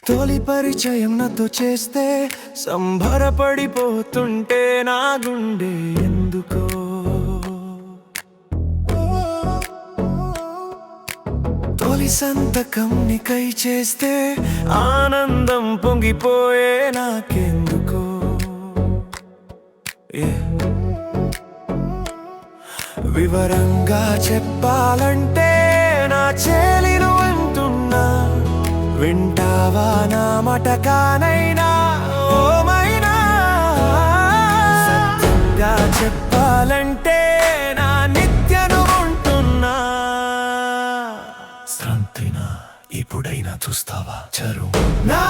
తొలి పరిచయం నాతో చేస్తే సంబరపడిపోతుంటే నా గుండె ఎందుకో తొలి సంతకం నీకై చేస్తే ఆనందం పొంగిపోయే నాకెందుకో వివరంగా చెప్పాలంటే నా చెలిను అంటున్నా వింటావా నా మాట కానైనా ఓ మైనా సత్యంగా చెప్పాలంటే నా నిత్యను ఉంటున్నా శాంతినా ఇప్పుడైనా చూస్తావా చరు నా